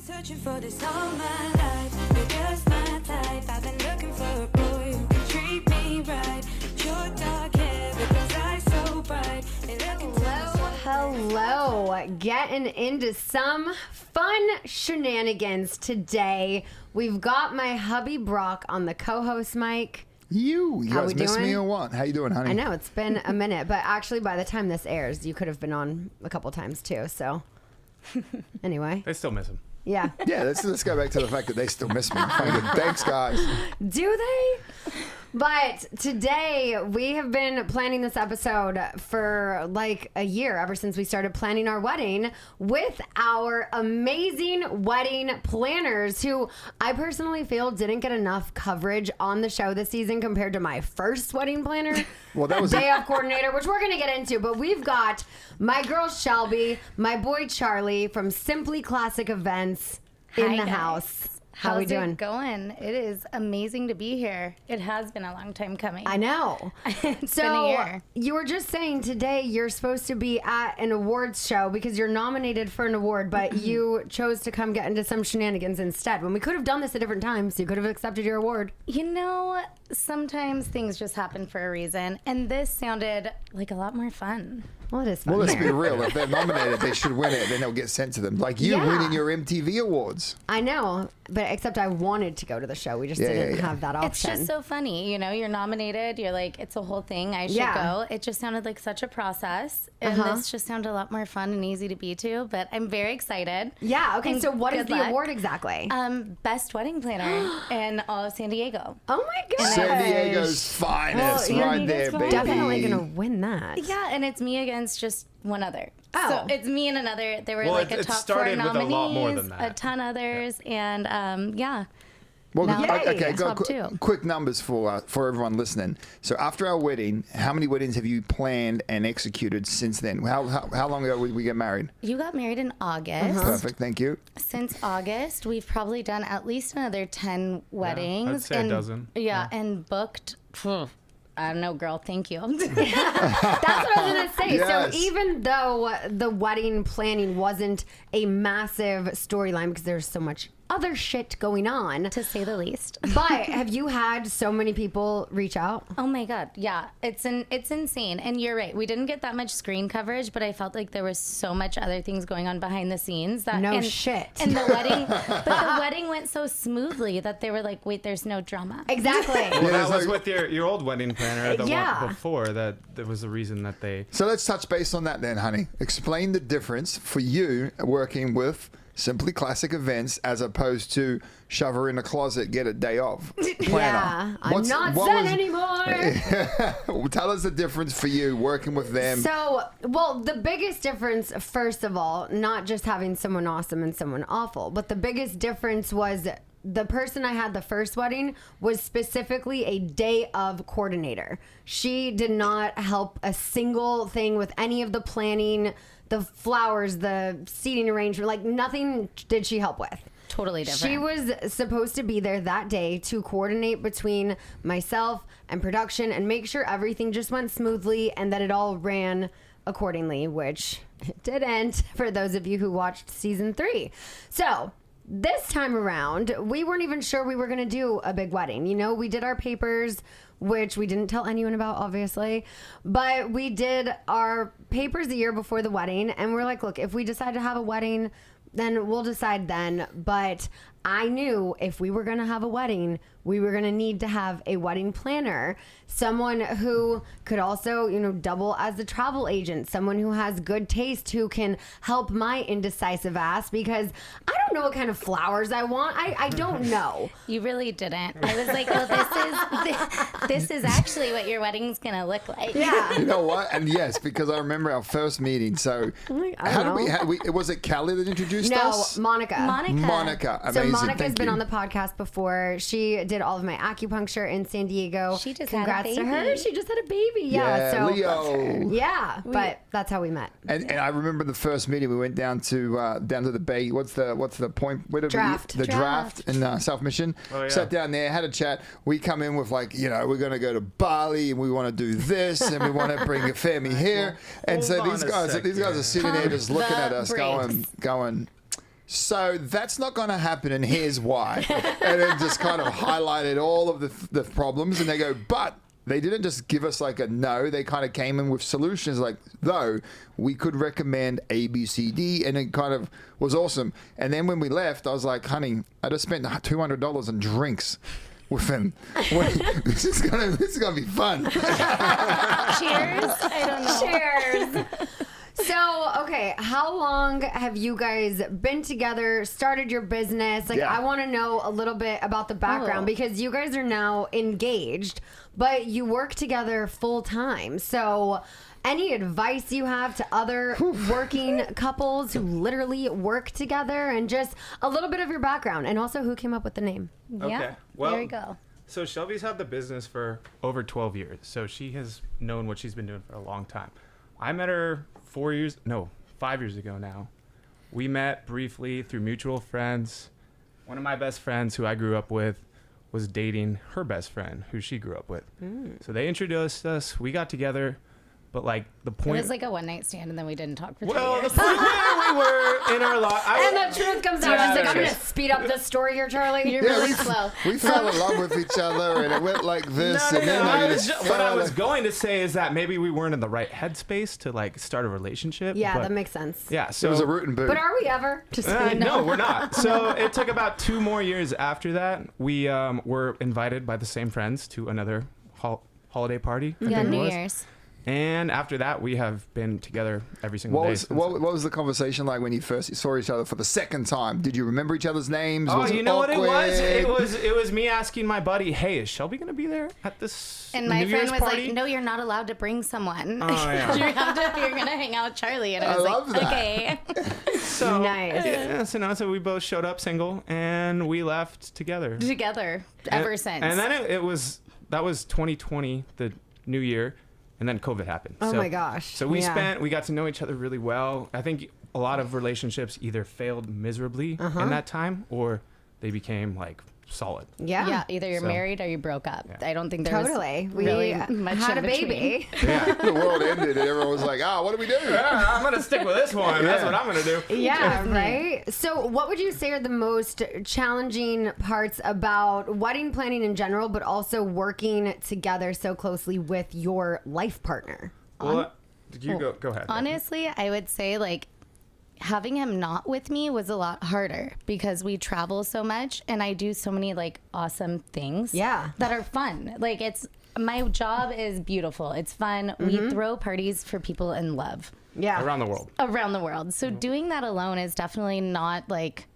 Searching for this all my life. You're just my type. I've been looking for a boy who can treat me right. Your dark hair, but those eyes so bright. Hello. Getting into some fun shenanigans today. We've got my hubby Brock on the co-host mic. You guys miss me or what? How you doing, honey? I know, it's been a minute, but actually by the time this airs, you could have been on a couple times too, so anyway. They still miss him. Yeah. Yeah, let's go back to the fact that they still miss me. Thanks, guys. Do they? But today we have been planning this episode for like a year, ever since we started planning our wedding with our amazing wedding planners who I personally feel didn't get enough coverage on the show this season compared to my first wedding planner. Well, that was day of coordinator, which we're going to get into. But we've got my girl Shelby, my boy Charlie from Simply Classic Events in the house. How are we doing? How's it going? It is amazing to be here. It has been a long time coming. I know. It's been a year. You were just saying today you're supposed to be at an awards show because you're nominated for an award, but you chose to come get into some shenanigans instead. When we could have done this at different times, you could have accepted your award. You know, sometimes things just happen for a reason, and this sounded like a lot more fun. Well, it is fun. Well, let's here. be real. If they're nominated, they should win it. Then it'll get sent to them. Like you winning your MTV awards. I know, but except I wanted to go to the show. We just didn't have that option. It's just so funny. You know, you're nominated. You're like, it's a whole thing. I should go. It just sounded like such a process. And this just sounded a lot more fun and easy to be to. But I'm very excited. Yeah. Okay. And so what is the luck. award exactly? Best wedding planner in all of San Diego. Oh my gosh. San Diego's finest, Well, right there, baby. Definitely going to win that. Yeah, and it's me against just one other. Oh. So it's me and another. There were like a it top 4 started with a nominees, lot more than that. a ton others, and yeah. Well, Now, okay, go top 2. quick numbers for everyone listening. So after our wedding, how many weddings have you planned and executed since then? How long ago did we get married? You got married in August. Perfect, thank you. Since August, we've probably done at least another 10 weddings. I'd say a dozen. Yeah, and booked. I don't know, girl. Thank you. That's what I was going to say. Yes. So even though the wedding planning wasn't a massive storyline because there's so much other shit going on, To say the least. but have you had so many people reach out? Oh my God. Yeah. It's insane. And you're right. We didn't get that much screen coverage, but I felt like there was so much other things going on behind the scenes that shit. And the wedding, but the wedding went so smoothly that they were like, wait, there's no drama. Exactly. Well, that was with your old wedding planner, the Yeah. one before, that there was a reason that they... So let's touch base on that then, honey. Explain the difference for you working with Simply Classic Events as opposed to shove her in a closet, get a day off. Yeah, I'm not zen anymore. Tell us the difference for you working with them. So, well, the biggest difference, first of all, not just having someone awesome and someone awful, but the biggest difference was the person I had the first wedding was specifically a day of coordinator. She did not help a single thing with any of the planning, the flowers, the seating arrangement, like nothing did she help with. Totally different. She was supposed to be there that day to coordinate between myself and production and make sure everything just went smoothly and that it all ran accordingly, which it didn't for those of you who watched season 3. So this time around, we weren't even sure we were going to do a big wedding. You know, we did our papers, which we didn't tell anyone about, obviously. But we did our papers the year before the wedding. And we're like, look, if we decide to have a wedding, then we'll decide then. But I knew if we were going to have a wedding, we were going to need to have a wedding planner, someone who could also, you know, double as the travel agent, someone who has good taste, who can help my indecisive ass because I don't know what kind of flowers I want. I don't know. You really didn't. I was like, well, this is actually what your wedding's going to look like. Yeah. You know what? And yes, because I remember our first meeting. So was it Callie that introduced us? No, Monica. Monica. So Amazing. Monica's Thank been you. on the podcast before. She did all of my acupuncture in San Diego. She just Congrats had a to her. baby. She just had a baby. Yeah. Yeah, So Leo. yeah, but that's how we met. And I remember the first meeting. We went down to the bay. What's the point? Where did Draft. The draft in South Mission. Oh, yeah. Sat down there, had a chat. We come in with like, you know, we're going to go to Bali and we want to do this and we want to bring a family here. And so Hold these on a guys sec are sitting there just looking at us, the going, So that's not going to happen, and here's why. And it just kind of highlighted all of the problems, and they go, but they didn't just give us like a no. They kind of came in with solutions like, though, we could recommend A, B, C, D, and it kind of was awesome. And then when we left, I was like, honey, I just spent $200 on drinks with him. This is gonna be fun. Cheers. I don't know. Cheers. So, okay, how long have you guys been together, started your business? Like, Yeah. I want to know a little bit about the background because you guys are now engaged, but you work together full time. So, any advice you have to other working couples who literally work together, and just a little bit of your background, and also who came up with the name? Yeah. Well, there we go. So Shelby's had the business for over 12 years. So she has known what she's been doing for a long time. I met her 5 years ago now. We met briefly through mutual friends. One of my best friends who I grew up with was dating her best friend who she grew up with. So they introduced us. We got together. But like the It point was like a one-night stand, and then we didn't talk for 2 well, the years. point where we were in our life. And the truth comes out. Yeah, She's like, I'm okay. going to speed up this story here, Charlie. You're really slow. We fell in love with each other, and it went like this, and then I we was just what I fell was in- going to say is that maybe we weren't in the right headspace to like start a relationship. Yeah, but, that makes sense. Yeah, so It was a root and boot. But are we ever? Just no, we're not. So it took about 2 more years after that. We were invited by the same friends to another holiday party. I Yeah, think it New was. Year's. And after that, we have been together every single day. since What then. was the conversation like when you first saw each other for the second time? Did you remember each other's names? Oh, Was you know what it was? awkward? It was me asking my buddy, "Hey, is Shelby gonna be there at this And my New friend Year's was party?" like, "No, you're not allowed to bring someone. Oh, yeah. You're gonna hang out with Charlie." And I I was love like, that. "Okay." So, Nice. Yeah, so we both showed up single and we left together. Together ever since. And then that was 2020, the new year, and then COVID happened. Oh So- my gosh. So we Yeah. got to know each other really well. I think a lot of relationships either failed miserably in that time or they became like solid. Yeah. yeah, either you're So- married or you broke up. Yeah. I don't think there Totally. was We really much had a in between. baby. Yeah. The world ended, and everyone was like, what do we do? I'm going to stick with this one. That's Yeah. what I'm going to do. Yeah, right? So, what would you say are the most challenging parts about wedding planning in general, but also working together so closely with your life partner? Well, you go ahead. Honestly, I would say like having him not with me was a lot harder because we travel so much and I do so many like awesome things Yeah. that are fun. Like my job is beautiful. It's fun. We throw parties for people in love Yeah. Around the world. around the world. So doing that alone is definitely not like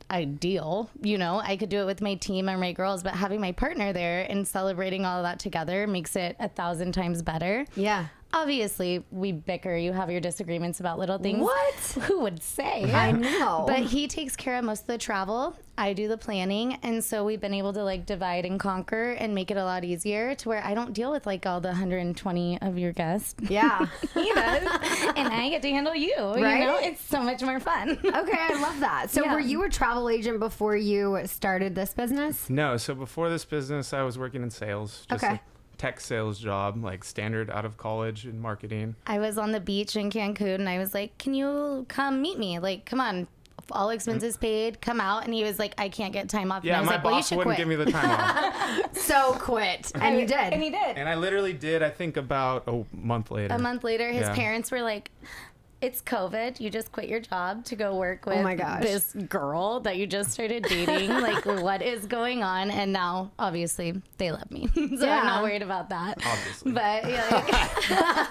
ideal. You know, I could do it with my team or my girls, but having my partner there and celebrating all of that together makes it 1,000 times better. Yeah. Obviously, we bicker. You have your disagreements about little things. What? Who would say? I know. But he takes care of most of the travel. I do the planning. And so we've been able to like divide and conquer and make it a lot easier to where I don't deal with like all the 120 of your guests. Yeah. He does. And I get to handle you. Right? You know, it's so much more fun. Okay, I love that. So, Yeah. were you a travel agent before you started this business? No, so before this business, I was working in sales. Just Okay. a tech sales job, like standard out of college in marketing. I was on the beach in Cancun and I was like, can you come meet me? Like, come on. All expenses paid. Come out. And he was like, I can't get time off. Yeah, and I was my like, well, you boss should wouldn't quit. give me the time off. So, quit. And you did. And he did. And I literally did, I think, about a month later. A month later, his Yeah. parents were like, it's COVID. You just quit your job to go work with my gosh. this girl that you just started dating. Like, what is going on? And now, obviously, they love me. So Yeah. I'm not worried about that. Obviously. But yeah,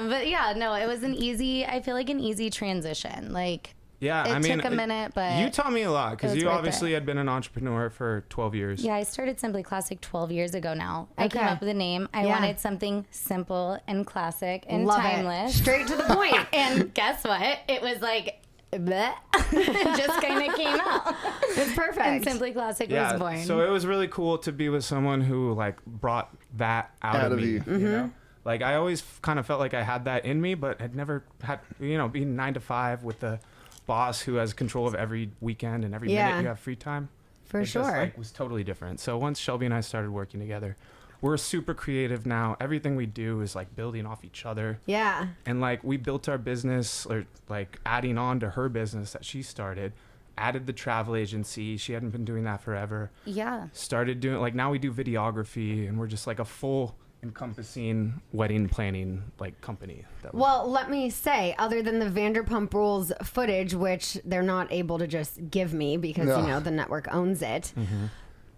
but yeah, no, it was I feel like an easy transition. Like, Yeah, it I mean, took a minute, but you taught me a lot it because was you worth obviously it. had been an entrepreneur for 12 years. yeah, I started Simply Classic 12 years ago now. I came Okay. up with a name. I Yeah. wanted something simple and classic and Love timeless. it. Straight to the point. And guess what? It was like, bleh. It just kind of came out. It's perfect. And Simply Classic Yeah, was born. so it was really cool to be with someone who like brought that out of me. you. Mm-hmm. You know, like I always kind of felt like I had that in me, but had never had being 9 to 5 with the boss who has control of every weekend and every Yeah. minute you have free time. For It sure. just, like, was totally different. So once Shelby and I started working together, we're super creative now. Everything we do is like building off each other. Yeah. And like we built our business, or like adding on to her business that she started, added the travel agency. She hadn't been doing that forever. Yeah. Started doing, like, now we do videography, and we're just like a full encompassing wedding planning like company. Well, let me say, other than the Vanderpump Rules footage, which they're not able to just give me because, No. you know, the network owns it.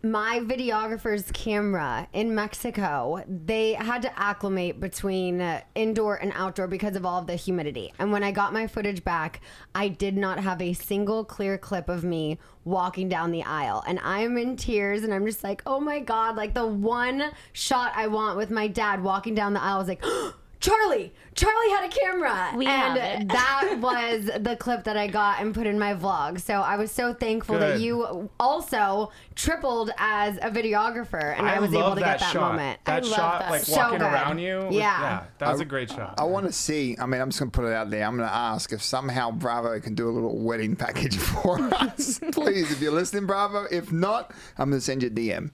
My videographer's camera in Mexico, they had to acclimate between indoor and outdoor because of all of the humidity. And when I got my footage back, I did not have a single clear clip of me walking down the aisle. And I'm in tears, and I'm just like, oh my God, like the one shot I want with my dad walking down the aisle is like, Charlie had a camera. We have and it. that was the clip that I got and put in my vlog. So I was so thankful that Good. you also tripled as a videographer, and I was able to get that shot. moment. That I love shot, that. like So walking good. around you. Yeah. That was a great shot. I want to see. I mean, I'm just going to put it out there. I'm going to ask if somehow Bravo can do a little wedding package for us. Please, if you're listening, Bravo. If not, I'm going to send you a DM.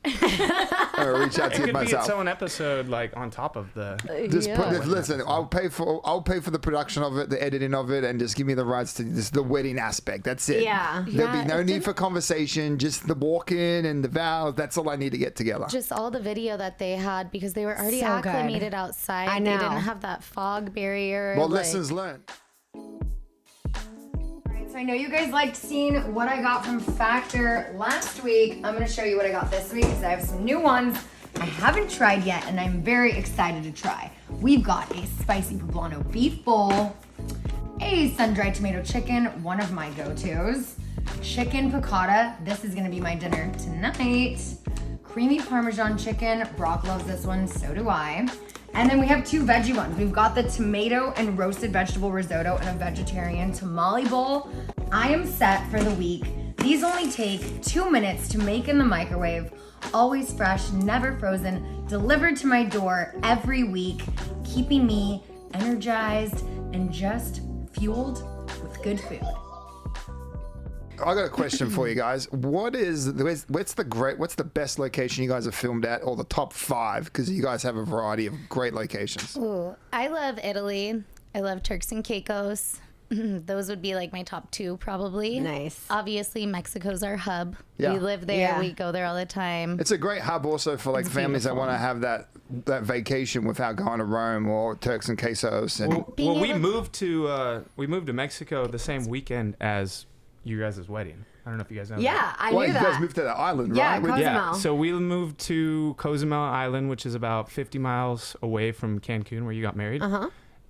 Or reach out It to you could be its myself. own episode, like on top of the. Just put Yeah. this, listen. I'll pay for the production of it, the editing of it, and just give me the rights to this, the wedding aspect. That's it. Yeah. There'll Yeah, be no it's need for conversation. Just the walk in and the vows. That's all I need to get together. Just all the video that they had because they were already So good. acclimated outside. I They know. didn't have that fog barrier. Well, like- lessons learned. So I know you guys liked seeing what I got from Factor last week. I'm going to show you what I got this week because I have some new ones I haven't tried yet, and I'm very excited to try. We've got a spicy poblano beef bowl, a sun-dried tomato chicken, one of my go-tos, chicken piccata. This is going to be my dinner tonight. Creamy Parmesan chicken. Brock loves this one, so do I. And then we have two veggie ones. We've got the tomato and roasted vegetable risotto and a vegetarian tamale bowl. I am set for the week. These only take 2 minutes to make in the microwave. Always fresh, never frozen, delivered to my door every week, keeping me energized and just fueled with good food. I got a question for you guys. What's the best location you guys have filmed at, or the top 5? Because you guys have a variety of great locations. Ooh, I love Italy. I love Turks and Caicos. Those would be like my top 2 probably. Nice. Obviously, Mexico's our hub. Yeah. We live there. Yeah. We go there all the time. It's a great hub also for like It's families that beautiful. want to have that vacation without going to Rome or Turks and Caicos. And Well, we able- moved to Mexico the same weekend as you guys' wedding. I don't know if you guys know. Yeah, that. I well, knew you that. guys moved to the island, Yeah, right? Cozumel. Yeah, so we moved to Cozumel Island, which is about 50 miles away from Cancun, where you got married.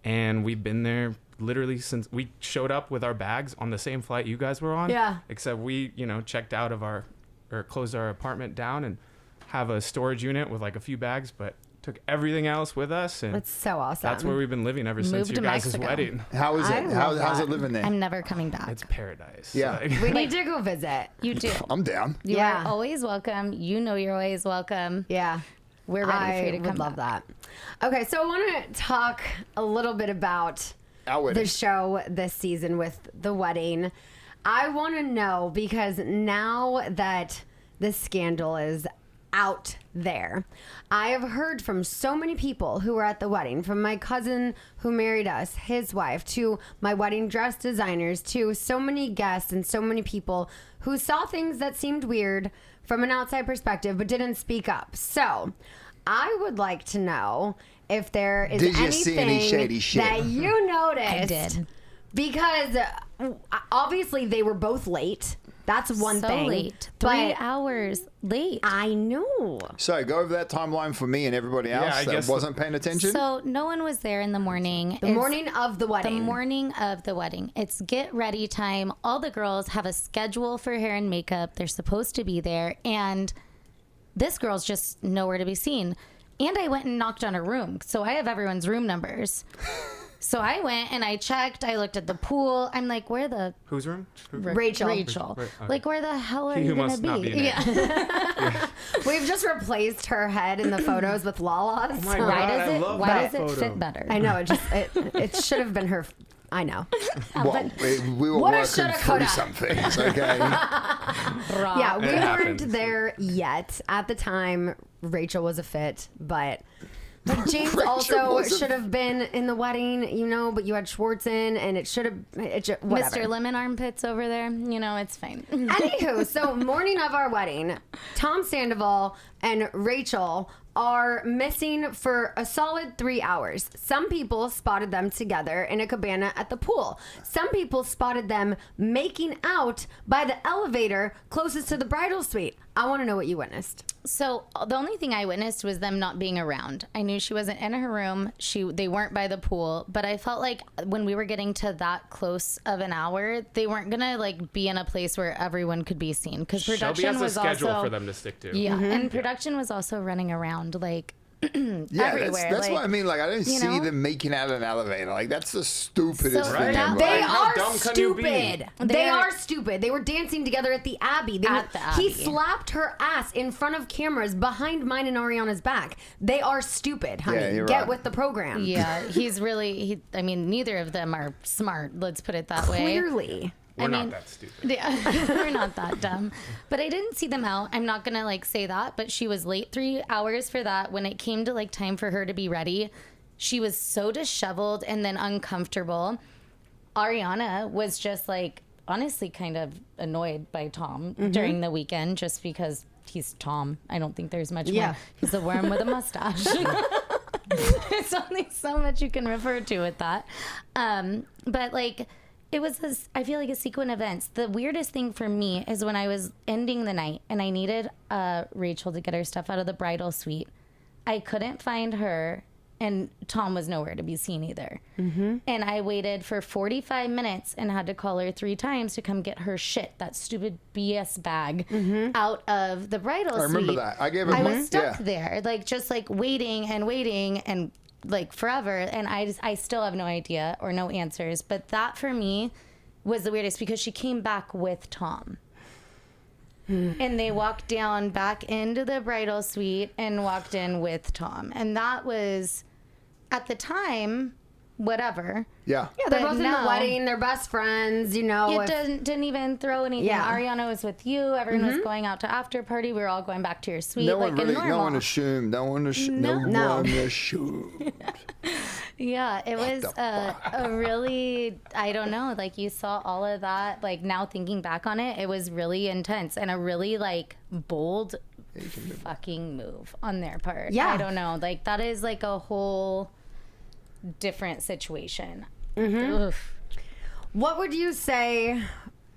And we've been there literally since we showed up with our bags on the same flight you guys were on. Yeah. Except we, checked out of closed our apartment down and have a storage unit with like a few bags, but took everything else with us. And That's so awesome. that's where we've been living ever since Moved your to guys' Mexico. wedding. How is I it? love How's that. it living there? I'm never coming back. It's paradise. Yeah. Like- We need to go visit. You do. I'm down. You Yeah. are always welcome. You know you're always welcome. Yeah. We're ready for you to I come would love back. that. Okay, so I want to talk a little bit about Our wedding. the show this season with the wedding. I want to know because now that the scandal is out there, I have heard from so many people who were at the wedding, from my cousin who married us, his wife, to my wedding dress designers, to so many guests and so many people who saw things that seemed weird from an outside perspective but didn't speak up. So I would like to know if there is Did you anything see any shady shit? that you noticed. I did. Because obviously they were both late. That's one so thing. late. But 3 hours late. I know. So go over that timeline for me and everybody else I that guess- wasn't paying attention. So no one was there in the morning. The morning of the The wedding. morning of the wedding. It's get ready time. All the girls have a schedule for hair and makeup. They're supposed to be there. And this girl's just nowhere to be seen. And I went and knocked on her room. So I have everyone's room numbers. So I went and I checked. I looked at the pool. I'm like, where the... Whose room? Rachel. Rachel. Right, okay. Like, where the hell are He you who going must to not be? be named. Yeah. We've just replaced her head in the photos with Lala's. my So- God. Why does I it, love why that does it photo. fit better? I know. It should have been her I know. Well, we were Woulda, working shoulda, through coulda. some things, okay? Yeah, we It weren't happens. there yet. At the time, Rachel was a fit, but James Rachel also was a- should have been in the wedding, you know, but you had Schwartz in, and it should have, whatever. Mr. Lemon Armpits over there, you know, it's fine. Anywho, so morning of our wedding, Tom Sandoval and Rachel are missing for a solid 3 hours. Some people spotted them together in a cabana at the pool. Some people spotted them making out by the elevator closest to the bridal suite. I want to know what you witnessed. So the only thing I witnessed was them not being around. I knew she wasn't in her room. They weren't by the pool, but I felt like when we were getting to that close of an hour, they weren't gonna like be in a place where everyone could be seen because Shelby production has a was schedule also for them to stick to. yeah, and production was also running around like Yeah, everywhere. that's like, what I mean. Like, I don't you see know? them making out an elevator. Like, that's the stupidest So thing that- ever. They Like, how are dumb can you be? stupid. They They're- are stupid. They were dancing together at the Abbey. At the He Abbey. slapped her ass in front of cameras behind mine and Ariana's back. They are stupid, honey. Yeah, you're Get right. with the program. Yeah, I mean, neither of them are smart. Let's put it that way. Clearly. We're not mean- that stupid. Yeah, we're not that dumb. But I didn't see them out. I'm not gonna like say that, but she was late 3 hours for that. When it came to like time for her to be ready, she was so disheveled and then uncomfortable. Ariana was just like honestly kind of annoyed by Tom during the weekend just because he's Tom. I don't think there's much Yeah. more. He's a worm with a mustache. There's only so much you can refer to with that. But like, it was this, I feel like a sequence of events. The weirdest thing for me is when I was ending the night and I needed Rachel to get her stuff out of the bridal suite. I couldn't find her, and Tom was nowhere to be seen either. Mm-hmm. And I waited for 45 minutes and had to call her 3 times to come get her shit, that stupid BS bag, out of the bridal suite. I remember that. I gave her I money. was stuck Yeah. there, like just like waiting and like forever, and I still have no idea or no answers. But that for me was the weirdest because she came back with Tom. And they walked down back into the bridal suite and walked in with Tom. And that was, at the time, whatever. Yeah. Yeah, they're But both in the now- wedding. They're best friends, you know. It didn't even throw anything. Yeah. Ariana was with you. Everyone was going out to after party. We were all going back to your suite No like one really, a normal. no one assumed. No one assumed. No No. one assumed. Yeah, it was the a really, I don't know, like you saw all of that. Like now thinking back on it, it was really intense and a really like bold fucking move on their part. Yeah. I don't know. Like that is like a whole different situation. Oof. What would you say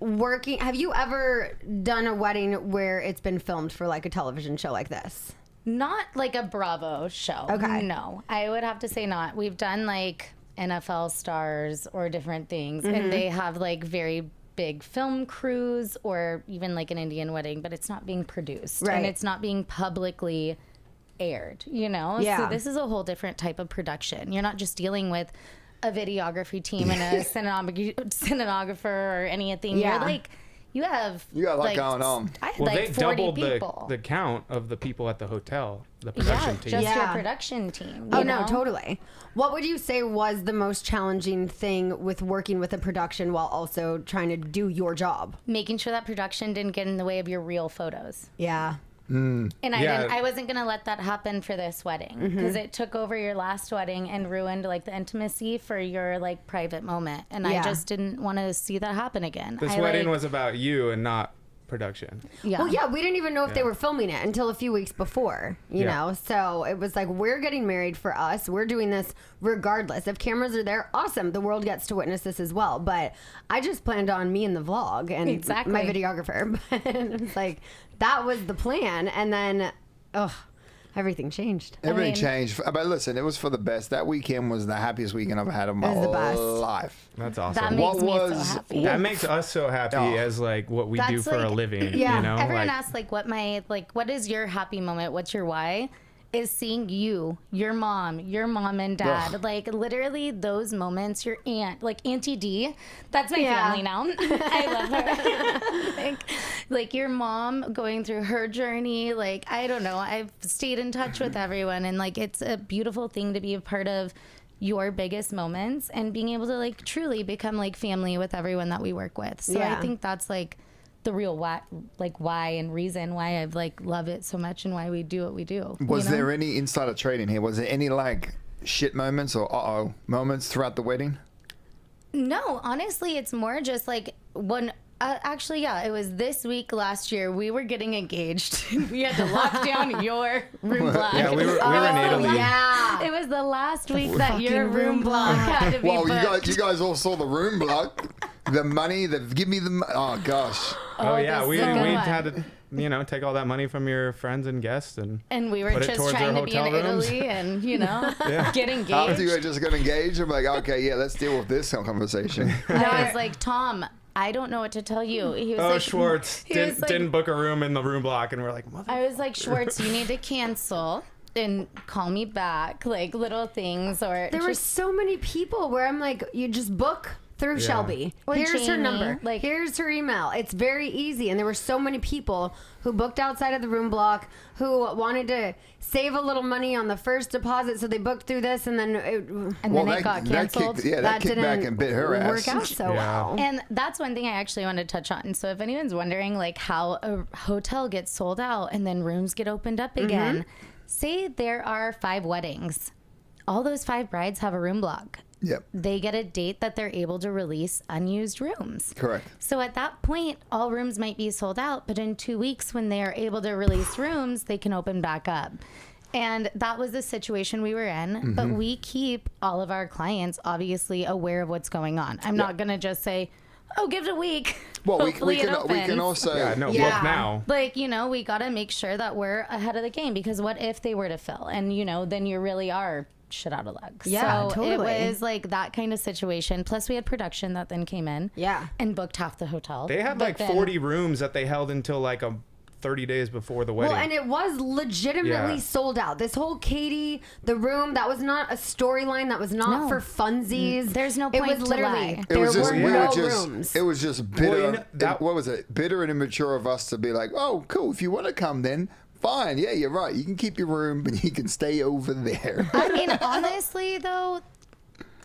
have you ever done a wedding where it's been filmed for like a television show like this? Not like a Bravo show. Okay. No, I would have to say not. We've done like NFL stars or different things, and they have like very big film crews or even like an Indian wedding, but it's not being produced Right. and it's not being publicly aired, you know? Yeah. So this is a whole different type of production. You're not just dealing with a videography team and a cinematographer or anything. Yeah. You're like, you got a lot going on. I had Well, like they 40 doubled people. the count of the people at the hotel, the yeah, production team. just Yeah. your production team. Oh, you no, know? totally. What would you say was the most challenging thing with working with a production while also trying to do your job? Making sure that production didn't get in the way of your real photos. Yeah. And Yeah. I wasn't going to let that happen for this wedding because it took over your last wedding and ruined like the intimacy for your like private moment. And Yeah. I just didn't want to see that happen again. This wedding was about you and not production. yeah. Well, yeah, we didn't even know if they were filming it until a few weeks before, you Yeah. know? So it was like, we're getting married for us. We're doing this regardless. If cameras are there, awesome. The world gets to witness this as well. But I just planned on me in the vlog and Exactly. my videographer. But it was like, that was the plan. And then, everything changed. Everything mean- changed. But listen, it was for the best. That weekend was the happiest weekend I've had of my It was the best. life. That's That awesome. makes What me was- so happy. That makes us so happy Oh. as like what we do That's for a like- living. yeah, You know, Everyone like, asks like what is your happy moment? What's your why? Is seeing you, your mom and dad. Ugh. Like literally those moments, your aunt, like Auntie D, that's my Yeah. family now. I love her. like your mom going through her journey. Like, I don't know. I've stayed in touch with everyone and like it's a beautiful thing to be a part of your biggest moments and being able to like truly become like family with everyone that we work with. So Yeah. I think that's like the real why and reason why I've like love it so much and why we do what we do. Was there any insider trading here? Was there any like shit moments or moments throughout the wedding? No, honestly, it's more just like when. Actually, yeah, it was this week last year. We were getting engaged. We had to lock down your room block. Yeah, we were in Italy. Yeah. It was the last week that your Fucking room room block had to be Well, booked. you guys all saw the room block. The money, give me the oh gosh. Oh yeah, this we is a good one. had to take all that money from your friends and guests and And we were put it just towards trying our to be in hotel rooms. Italy and, get engaged. After you just got engaged, I'm like, okay, yeah, let's deal with this conversation. I was like, Tom, I don't know what to tell you. He was Oh, like, Schwartz he was like- didn't book a room in the room block, and we're like, mother. I was like, Schwartz, you need to cancel and call me back, like little things or There were just so many people where I'm like, you just book through Shelby. Or Here's her Jamie, number. like- Here's her email. It's very easy. And there were so many people who booked outside of the room block who wanted to save a little money on the first deposit, so they booked through this, and then then it got canceled. That kicked back didn't and bit her ass. work out so Yeah. well. And that's one thing I actually wanted to touch on. So if anyone's wondering like how a hotel gets sold out and then rooms get opened up again, say there are 5 weddings. All those 5 brides have a room block. Yep, They get a date that they're able to release unused rooms. correct. So at that point, all rooms might be sold out, but in 2 weeks when they are able to release rooms, they can open back up. And that was the situation we were in, but we keep all of our clients obviously aware of what's going on. I'm not going to just say, oh, give it a week. Well, we Hopefully it can opens. also Yeah, no, Yeah. book now. Like, we got to make sure that we're ahead of the game because what if they were to fill? And, then you really are shit out of luck. Yeah, so totally. it was like that kind of situation. Plus we had production that then came in. Yeah. And booked half the hotel. They had But like then- 40 rooms that they held until like 30 days before the wedding. Well, and it was legitimately Yeah. sold out. This whole Katie, the room, that was not a storyline. That was not No. for funsies. There's no It point was to literally, lie. there was just were we no were just rooms. it was just bitter. Well, that- what was it? Bitter and immature of us to be like, oh, cool. If you want to come, then fine. Yeah, you're right. You can keep your room, but you can stay over there. I mean, honestly, though,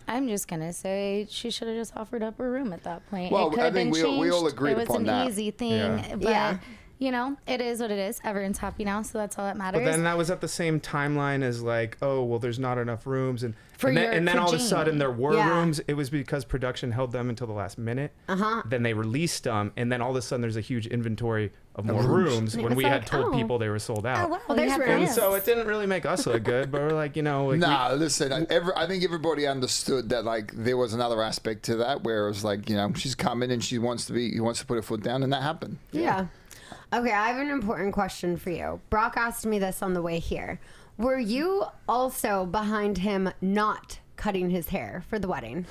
I'm just gonna say she should have just offered up her room at that point. Well, it could I have been think we all changed. agreed It was upon an that. easy thing, Yeah. but Yeah. it is what it is. Everyone's happy now, so that's all that matters. But then that was at the same timeline as like, oh, well, there's not enough rooms, and For then for all of a Jamie. sudden there were Yeah. rooms. It was because production held them until the last minute. Then they released them, and then all of a sudden there's a huge inventory of more rooms And it when was we like, had told oh. people they were sold out. Oh, wow, Well, we there's have room. And this. so it didn't really make us look good, but we're like, Nah, listen. I think everybody understood that like there was another aspect to that where it was like she's coming and he wants to put her foot down, and that happened. Yeah. Okay, I have an important question for you. Brock asked me this on the way here. Were you also behind him not cutting his hair for the wedding?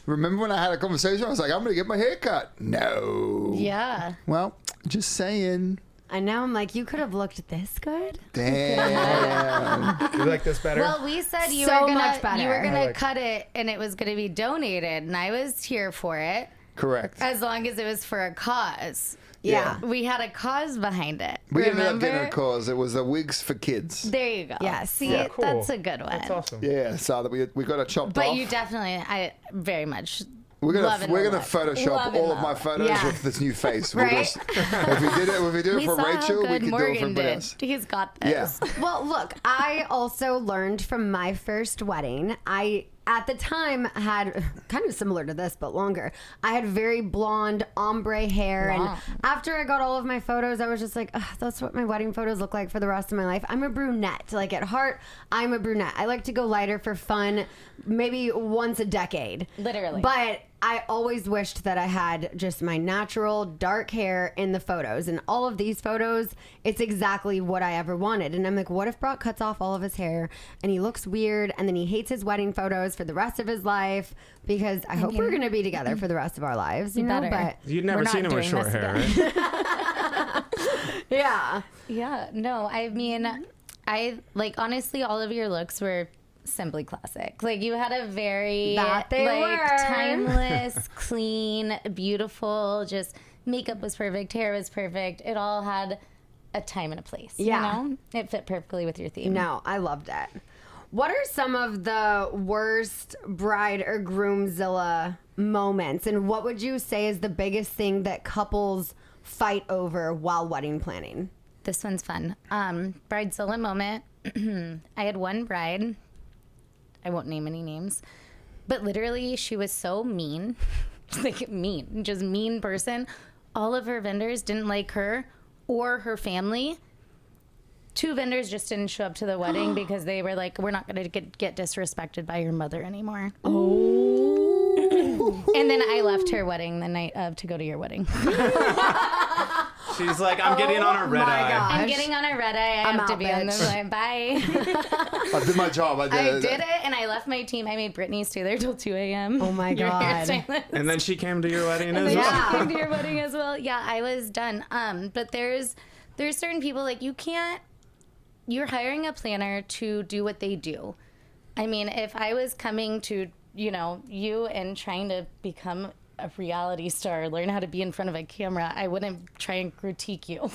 Remember when I had a conversation? I was like, I'm going to get my hair cut. No. Yeah. Well, just saying. I know. I'm like, you could have looked this good. Damn. you like this better? Well, we said you So were gonna much better. you were gonna I like- cut it and it was gonna be donated, and I was here for it Correct. as long as it was for a cause. Yeah. We had a cause behind it. We ended up remember? getting a cause. It was the wigs for kids. There you go. Yes. See, Yeah, cool. that's a good one. That's awesome. Yeah, so that we got it chopped But off. you definitely, I very much. We're loving gonna the look. Photoshop Loving all the of my look. photos Yeah. with this new face. We'll Right. just- if we do it We for saw Rachel, how we good can do it for Morgan everybody did. else. He's got this. Yeah. Well, look, I also learned from my first wedding. I, at the time, had kind of similar to this, but longer. I had very blonde ombre hair. Wow. And after I got all of my photos, I was just like, ugh, that's what my wedding photos look like for the rest of my life. I'm a brunette. Like, at heart, I'm a brunette. I like to go lighter for fun, maybe once a decade. Literally. But I always wished that I had just my natural dark hair in the photos. And all of these photos, it's exactly what I ever wanted. And I'm like, what if Brock cuts off all of his hair and he looks weird and then he hates his wedding photos for the rest of his life? Because I hope we're going to be together for the rest of our lives, you know? better. But You'd We're never not seen him with doing short this hair, again. right? yeah. Yeah. No, I mean, I like honestly, all of your looks were simply classic. Like you had a very That they were. timeless, clean, beautiful. Just makeup was perfect, hair was perfect. It all had a time and a place. Yeah. You know? It fit perfectly with your theme. No, I loved it. What are some of the worst bride or groomzilla moments, and what would you say is the biggest thing that couples fight over while wedding planning? This one's fun. Bridezilla moment. I had one bride. I won't name any names, but literally she was so mean, like mean, just mean person. All of her vendors didn't like her or her family. 2 vendors just didn't show up to the wedding because they were like, we're not going to get disrespected by your mother anymore. Oh. And then I left her wedding the night of to go to your wedding. She's like, I'm getting on a red eye. gosh. I'm getting on a red eye. I I'm have to out, be on bitch. this line. Bye. I did my job. I I did it, and I left my team. I made Brittany stay there till 2 a.m. Oh my Your God. hairstylist. And then she came to your wedding And as then well. Yeah. she came to your wedding as well. Yeah, I was done. But there's certain people, like, you're hiring a planner to do what they do. I mean, if I was coming to, you and trying to become a reality star, learn how to be in front of a camera, I wouldn't try and critique you,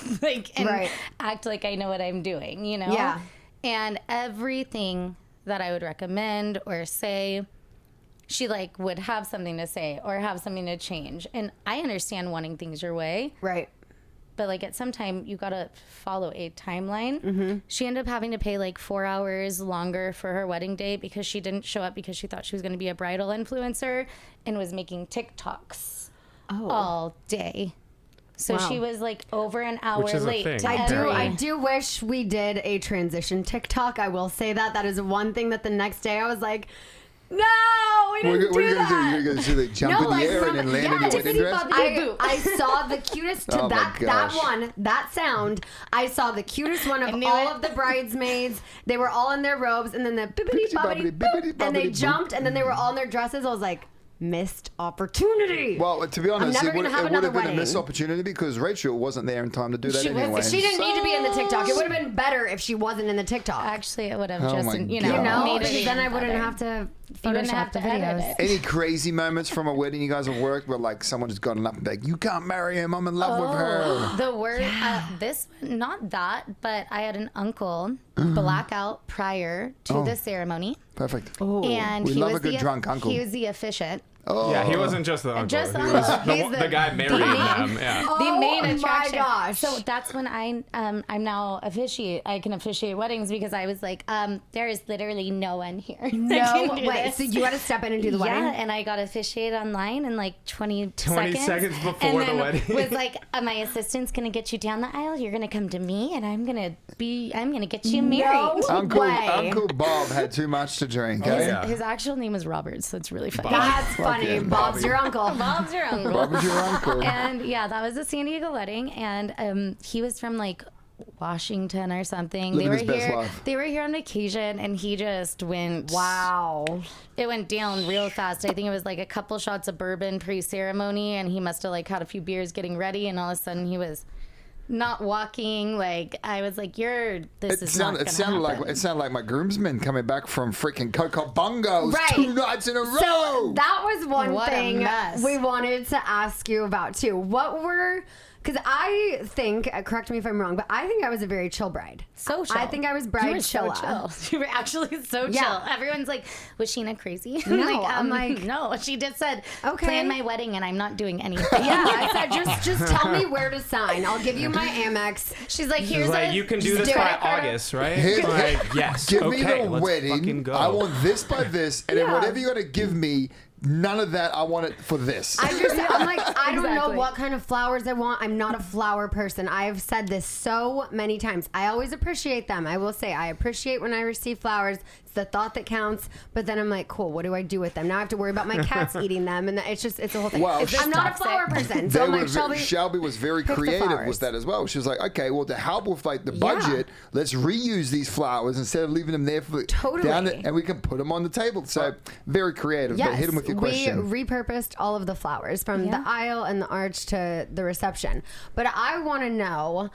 and Right. act like I know what I'm doing, Yeah. And everything that I would recommend or say, she would have something to say or have something to change. And I understand wanting things your way, Right. but at some time you gotta follow a timeline. Mm-hmm. She ended up having to pay 4 hours longer for her wedding day because she didn't show up because she thought she was going to be a bridal influencer and was making TikToks all day. So Wow. she was over an hour Which is a late. thing. To I every- do wish we did a transition TikTok. I will say that is one thing that the next day I was like, no, we didn't What are do you that. going to do? You're going to do the jump in the air and then land in your wedding dress? I saw the cutest Oh my that gosh. one, that sound. I saw the cutest one of knew all it. of the bridesmaids. They were all in their robes, and then the bippity boppity Bippity boop, and they boppity boop. jumped, and then they were all in their dresses. I was like, missed opportunity. Well, to be honest, never it would gonna have have another been a wedding. missed opportunity because Rachel wasn't there in time to do that She wasn't. anyway. She didn't need to be in the TikTok. It would have been better if she wasn't in the TikTok. Actually, it would have Oh just, my you God. know, You know, made it because then I even wouldn't better. have to You wouldn't Photoshop have the to edit videos. it. Any crazy moments from a wedding you guys have worked where someone just gotten up and like, you can't marry him, I'm in love with her. The word, this, not that, but I had an uncle blackout prior to the ceremony. Perfect. And We he love was a good the, drunk uncle. He was the officiant. Oh. Yeah, he wasn't just the uncle. Just the he was uncle. He's the guy marrying them. Yeah. The main my attraction. gosh. So that's when I'm now I can officiate weddings because I was like, there is literally no one here. that No can do way. this. So you had to step in and do the wedding? Yeah, and I got officiated online in 20 seconds before and the then wedding. was like, my assistant's gonna get you down the aisle. You're gonna come to me, and I'm gonna get you married. Uncle Bob had too much to drink. eh? yeah. His actual name is Robert, so it's really funny. That's funny. Fucking Bob's Bobby. your uncle. Bob's your uncle. Bob was your uncle. And yeah, that was a San Diego wedding, and he was from Washington or something. Living they his were best here. life. They were here on vacation, and he just went. Wow. It went down real fast. I think it was a couple shots of bourbon pre-ceremony, and he must have had a few beers getting ready, and all of a sudden he was not walking. I was like, this is not gonna happen. It sounded like my groomsmen coming back from freaking Coco Bungos Right. 2 nights in a row. So that was one What a thing mess. we wanted to ask you about too. What were, because I think, correct me if I'm wrong, but I think I was a very chill bride. So chill. I think I was You were so Bridechilla. chill. You were actually so Yeah. chill. Everyone's like, was Scheana crazy? No, I'm like- no. She just said, Okay. plan my wedding and I'm not doing anything. Yeah, I said just tell me where to sign. I'll give you my Amex. She's like, He's here's like, a you can do just this do by it. August, right? Here- Yes. Give okay, me the let's fucking wedding. go. I want this by this, and then Yeah. whatever you're gonna give me, none of that. I want it for this. I'm like, I don't know Exactly. what kind of flowers I want. I'm not a flower person. I have said this so many times. I always appreciate them. I will say I appreciate when I receive flowers. It's the thought that counts. But then I'm like, cool, what do I do with them? Now I have to worry about my cats eating them. And it's a whole thing. Well, I'm not a toxic? flower person. They So I'm were like, Shelby was very pick the creative flowers. with that as well. She was like, okay, well, to help with the budget, let's reuse these flowers instead of leaving them there for Totally. down there, and we can put them on the table. So very creative. But hit them with your question. We repurposed all of the flowers from the aisle and the arch to the reception. But I want to know,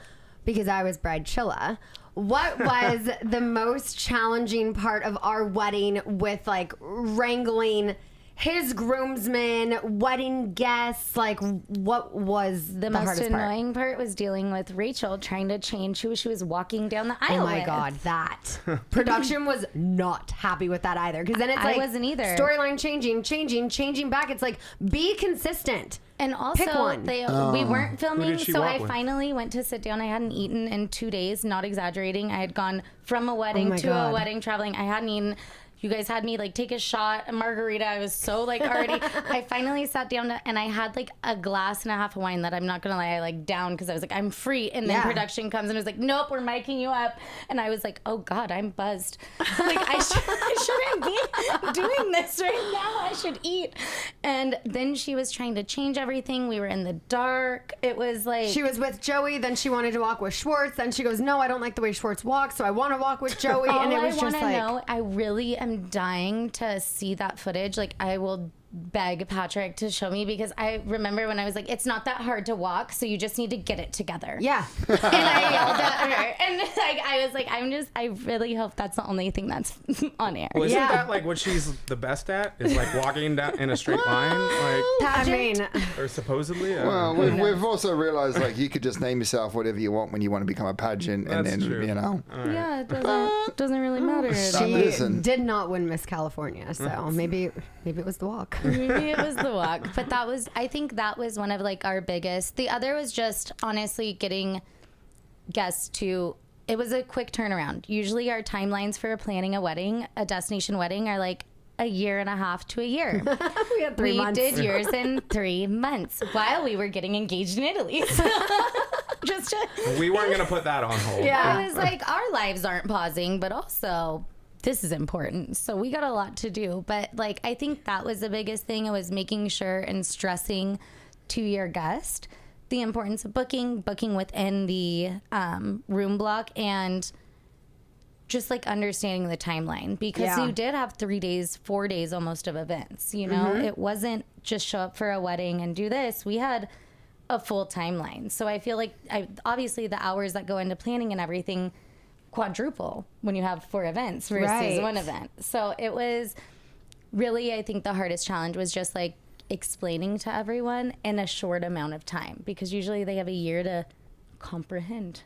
because I was Bridechilla, what was the most challenging part of our wedding with wrangling his groomsmen, wedding guests, like what was the most hardest part? annoying part was dealing with Rachel trying to change who she was walking down the aisle Oh my with. God, that production was not happy with that either. Because then it's I like wasn't either. Storyline changing back. It's like be consistent. And also, Pick one. we weren't filming, did she so walk I with? finally went to sit down. I hadn't eaten in 2 days, not exaggerating. I had gone from a wedding my to God. a wedding traveling. I hadn't eaten. You guys had me like take a shot, a margarita. I was so like already. I finally sat down and I had like a glass and a half of wine that I'm not gonna lie, I like down because I was like, I'm free. And then Yeah. production comes and was like, nope, we're miking you up. And I was like, oh God, I'm buzzed. Like I shouldn't be doing this right now. I should eat. And then she was trying to change everything. We were in the dark. It was like She was with Joey, then she wanted to walk with Schwartz. Then she goes, no, I don't like the way Schwartz walks, so I want to walk with Joey. all And it I was want just to like, know, I really am dying to see that footage. Like I will beg Patrick to show me because I remember when I was like, it's not that hard to walk, so you just need to get it together. yeah. And I yelled at her, and like I was like, I really hope that's the only thing that's on air. Well, isn't Yeah. that like what she's the best at? Is like walking down in a straight line, like I mean, or supposedly. Well, we've also realized like you could just name yourself whatever you want when you want to become a pageant, and That's then true. you know. Yeah, it doesn't really matter. she Listen. did not win Miss California, so maybe it was the walk. Maybe it was the walk, but I think that was one of like our biggest. The other was just honestly getting guests to. It was a quick turnaround. Usually our timelines for planning a wedding, a destination wedding, are like a year and a half to a year. We had 3 We months. did yours in 3 months while we were getting engaged in Italy. So just to, We weren't gonna put that on hold. Yeah. it was like our lives aren't pausing, but also this is important. So we got a lot to do. But like I think that was the biggest thing. It was making sure and stressing to your guest the importance of booking within the room block, and just like understanding the timeline, because Yeah. you did have 3 days, 4 days almost of events. You know, it wasn't just show up for a wedding and do this. We had a full timeline. So I feel like obviously the hours that go into planning and everything quadruple when you have 4 events versus Right. 1 event. So it was really, I think the hardest challenge was just like explaining to everyone in a short amount of time, because usually they have a year to comprehend.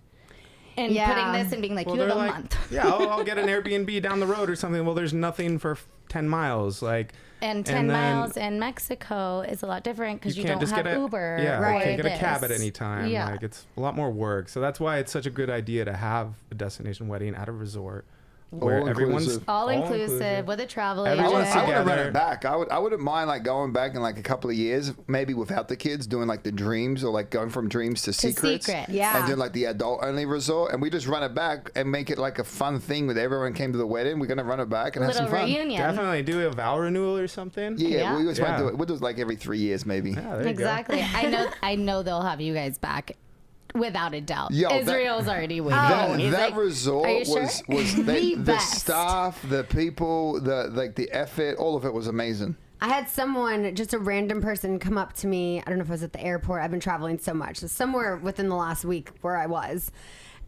And Yeah. putting this and being like, Well, you have they're a like, month. yeah, I'll get an Airbnb down the road or something. Well, there's nothing for 10 miles. Like, And 10 then miles in Mexico is a lot different because you don't have Uber. Yeah, or you can't get a cab at this. any time. Yeah. Like, it's a lot more work. So that's why it's such a good idea to have a destination wedding at a resort where everyone's All-inclusive. all inclusive with a travel agent. Everyone's I want to run together. it back. I wouldn't mind like going back in like a couple of years, maybe without the kids, doing like the dreams, or like going from dreams to secrets. secrets. Yeah. And doing like the adult only resort, and we just run it back and make it like a fun thing with everyone came to the wedding. We're gonna run it back and have Little some fun. reunion. Definitely do a vow renewal or something. Yeah, Yeah. we just might Yeah. do it. We'll do it like every 3 years, maybe. Yeah, there you go. Exactly. I know they'll have you guys back without a doubt. Yo, that- Israel's already waiting. That, He's that like, resort "Are you sure?" was The the best. staff, the people, the effort, all of it was amazing. I had someone, just a random person, come up to me. I don't know if it was at the airport. I've been traveling so much. So somewhere within the last week where I was.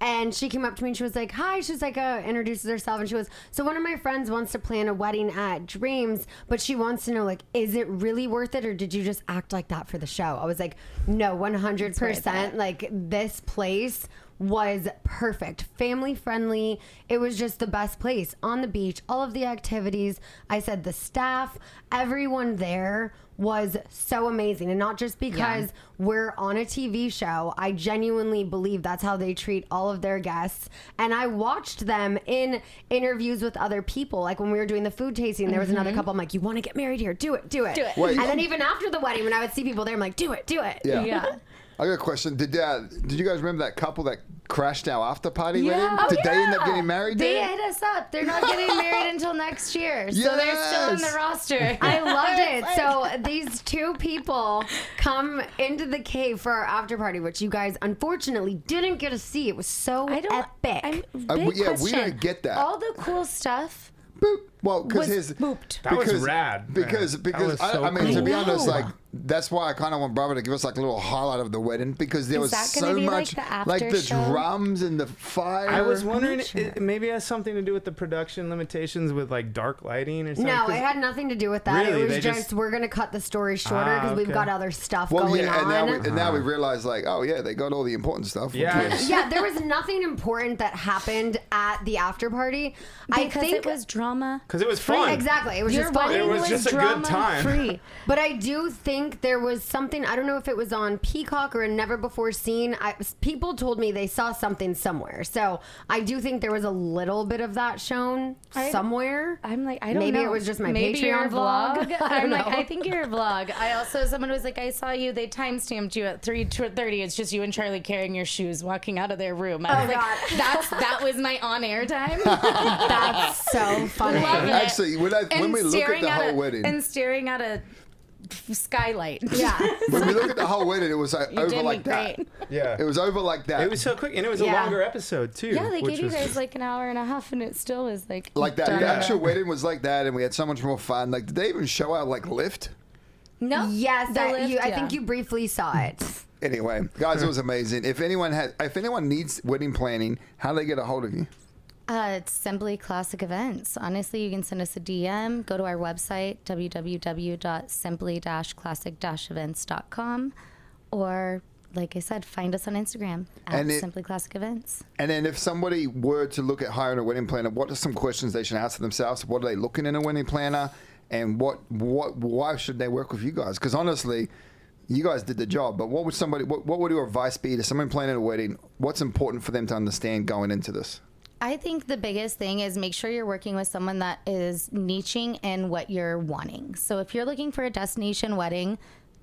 And she came up to me and she was like, hi. She's like, introduces herself. And she was, so one of my friends wants to plan a wedding at Dreams, but she wants to know, like, is it really worth it? Or did you just act like that for the show? I was like, no, 100%. Like, this place was perfect, family friendly. It was just the best place on the beach, all of the activities. I said the staff, everyone there was so amazing. And not just because we're on a TV show. I genuinely believe that's how they treat all of their guests. And I watched them in interviews with other people. Like when we were doing the food tasting, there was another couple. I'm like, you want to get married here? Do it. Do it. Wait. And then even after the wedding, when I would see people there, I'm like, do it. Yeah. Yeah. I got a question. Did you guys remember that couple that crashed our after party Yeah. wedding? Did they end up getting married They there? hit us up. They're not getting married until next year. So they're still in the Yes. roster. I loved it. Like- So these 2 people come into the cave for our after party, which you guys unfortunately didn't get to see. It was so epic. we Big don't question. get that. All the cool stuff Boop. Well, because was his booped. That was rad, man. Because That was so I mean, to be cool. honest, I like that's why I kind of want Brother to give us like a little highlight of the wedding because there was that gonna so be, like, much, the after like the show? drums and the fire. I was wondering, sure. it maybe it has something to do with the production limitations with like dark lighting or something. No, 'Cause it had nothing to do with that. Really? It was They just, just- we're going to cut the story shorter because we've okay. got other stuff Well, going yeah, on. and now we realize like, oh yeah, they got all the important stuff. Yeah. Of course. Yeah, there was nothing important that happened at the after party. I Because think it was drama. Because it was fun. exactly. It was Your just fun. wedding It was just a good drama time. free. But I do think there was something, I don't know if it was on Peacock or a Never Before Seen. People told me they saw something somewhere. So I do think there was a little bit of that shown somewhere. I'm like, I don't know. Maybe it was just my Maybe Patreon your vlog. I I'm don't like, know. I think your vlog. I also, someone was like, I saw you. They timestamped you at 3:30. It's just you and Charlie carrying your shoes, walking out of their room. I was like, God. that was my on-air time. That's so funny. Love it. Actually, when And we look at staring the at whole a- wedding, and staring at a skylight. Yeah. when we look at the whole wedding, it was like You over did me like that. great. Yeah. It was over like that. It was so quick, and it was a Yeah. longer episode too. Yeah, they which gave you was- guys like an hour and a half, and it still was like like that. done. The actual wedding was like that, and we had so much more fun. Like, did they even show our like lift? No. Yes, The lift, I yeah. think you briefly saw it. Anyway, guys, it was amazing. If anyone needs wedding planning, how do they get a hold of you? It's Simply Classic Events. Honestly, you can send us a DM. Go to our website, www.simply-classic-events.com. Or, like I said, find us on Instagram at Simply Classic Events. And then if somebody were to look at hiring a wedding planner, what are some questions they should ask themselves? What are they looking in a wedding planner? And why should they work with you guys? Because honestly, you guys did the job. But what would your advice be to someone planning a wedding? What's important for them to understand going into this? I think the biggest thing is make sure you're working with someone that is niching in what you're wanting. So if you're looking for a destination wedding,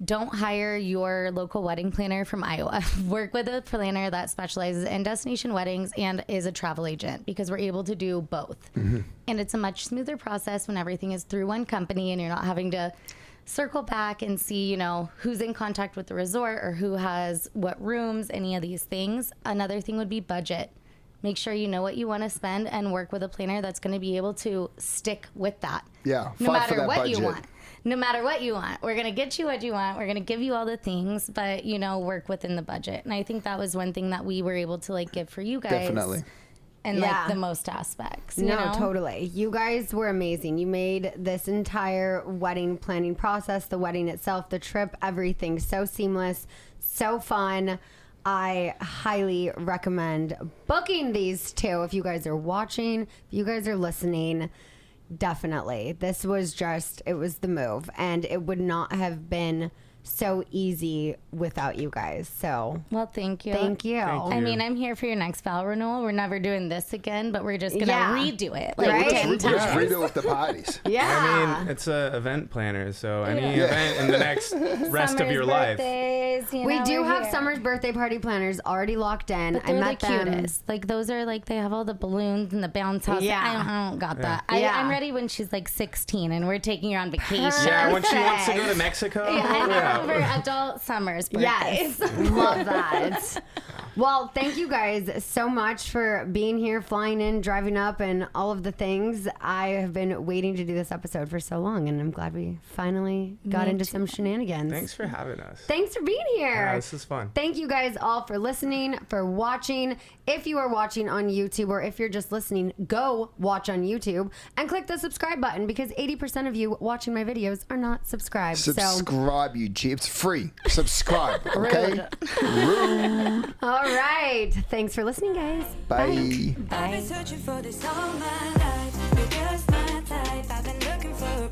don't hire your local wedding planner from Iowa. Work with a planner that specializes in destination weddings and is a travel agent, because we're able to do both. And it's a much smoother process when everything is through one company and you're not having to circle back and see, who's in contact with the resort or who has what rooms, any of these things. Another thing would be budget. Make sure you know what you want to spend and work with a planner that's going to be able to stick with that. Yeah, No fight for matter that what budget. you want. No matter what you want. We're going to get you what you want. We're going to give you all the things, but, work within the budget. And I think that was one thing that we were able to, give for you guys. Definitely. And, Yeah. the most aspects. you No, know? totally. You guys were amazing. You made this entire wedding planning process, the wedding itself, the trip, everything so seamless, so fun. I highly recommend booking these two. If you guys are watching, if you guys are listening, definitely. This was it was the move. And it would not have been so easy without you guys. So Well, thank you. thank you. Thank I you. mean, I'm here for your next vow renewal. We're never doing this again, but we're just going to Yeah. redo it. Right? 10 We'll just times. read it with the parties. Yeah. I mean, it's a event planner, so any Yeah. event in the next rest of Summer's your life. birthdays, we know, do we're have here. Summer's birthday party planners already locked in. But I they're met the them. cutest. Those are they have all the balloons and the bounce house. Yeah. I don't got that. Yeah. I'm ready when she's 16 and we're taking her on vacation. Yeah, when she wants to go to Perfect. Mexico. I'm over adult Summer's birthdays. Yes, love that. Well, thank you guys so much for being here, flying in, driving up, and all of the things. I have been waiting to do this episode for so long, and I'm glad we finally got into some shenanigans. Thanks for having us. Thanks for being here. Yeah, this is fun. Thank you guys all for listening, for watching. If you are watching on YouTube or if you're just listening, go watch on YouTube and click the subscribe button, because 80% of you watching my videos are not subscribed. Subscribe, you G. It's free. Subscribe, okay? Rude. All right. Thanks for listening, guys. Bye. I've been searching for this all my life. You're just my type. I've been looking for a